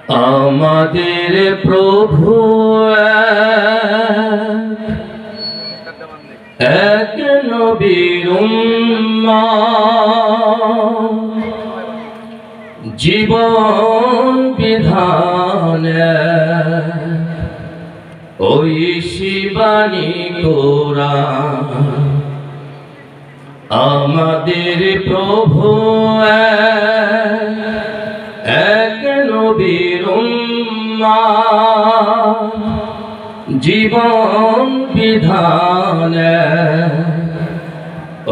আমাদের প্রভু এক নবীর উম্মত, জীবন বিধান ওই শিবানী কোরআন। আমাদের প্রভু এক নবীর উম্মত, জীবন বিধান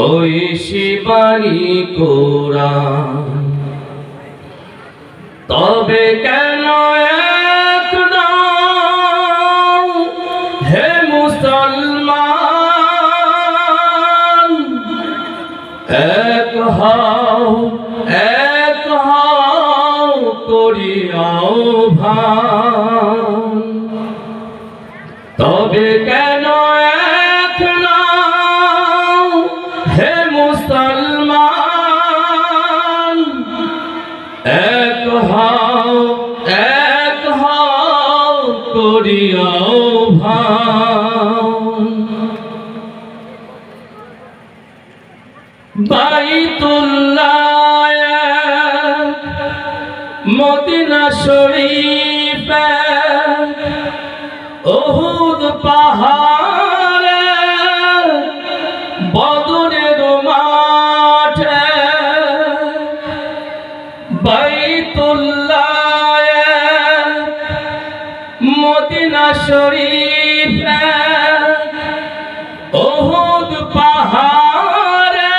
ওই শিবানী কোরআন। তবে কেন এক নাও হে মুসলমান, এক হও করিয়া আহ্বান। তবে কেন এক নাও হে মুসলমান, এক হও করিয়া আহ্বান। বাইতুল্লাহ মদিনা শরীফ উহুদ পাহাড়ে বদরের মাঠে। বাইতুল্লাহ মদিনা শরীফ উহুদ পাহাড়ে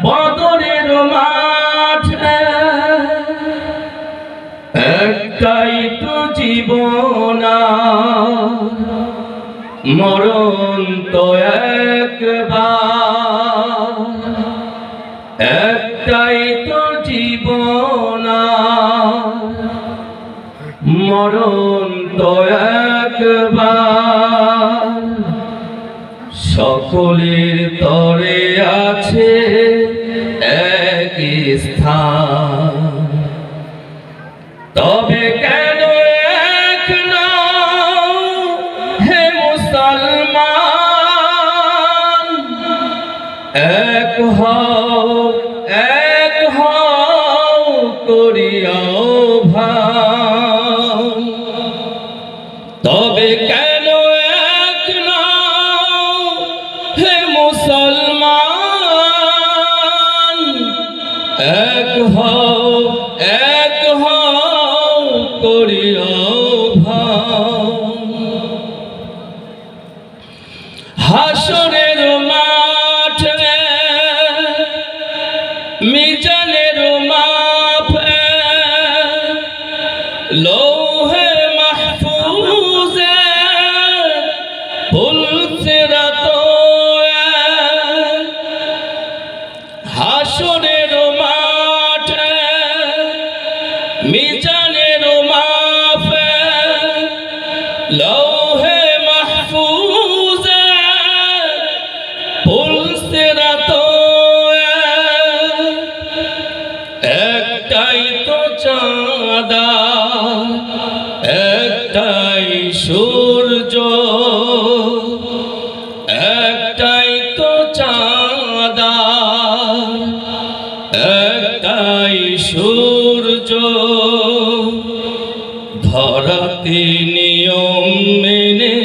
বদরের মাঠে। একটাই তো জীবন, মরণ তো একবার। একটাই তো জীবন, মরণ তো একবার। সকলের তরে আছে এক স্থান। তবে কেন এক নাও হে মুসলমান, এক হও করিয়া আহ্বান। তবে কেন এক নাও হে মুসলমান, এক হও করিয়া আহ্বান। হাসরের মাঠে মিজানের মাপে লৌহে মাহফুজে পুলসিরাত। হাসরের মাঠে মিজানের মাপে লৌহে মাহফুজে পুলসিরাত। একটাই তো চাঁদা, একটাই সূর্য, একটাই তো চাঁদা, একটাই সূর্য। ধরাতে নিয়ম মেনে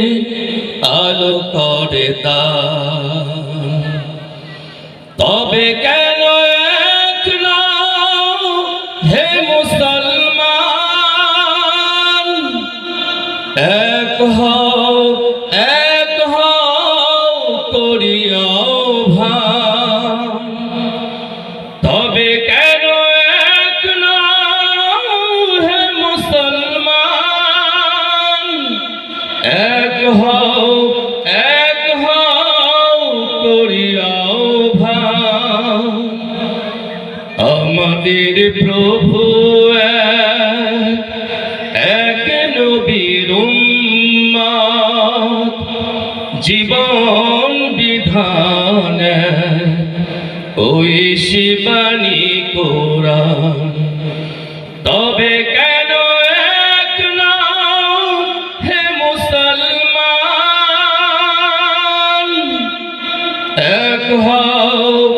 আলো করে দান। তবে কেন এক নাও হে মুসলমান, এক হও করিয়া আহ্বান। তবে কেন এক নাও হে মুসলমান, এক হও করিয়া আহ্বান। আমাদের প্রভু এক নবীর উম্মত, জীবন বিধান ওই শিবানী কোরআন। তবে এক হও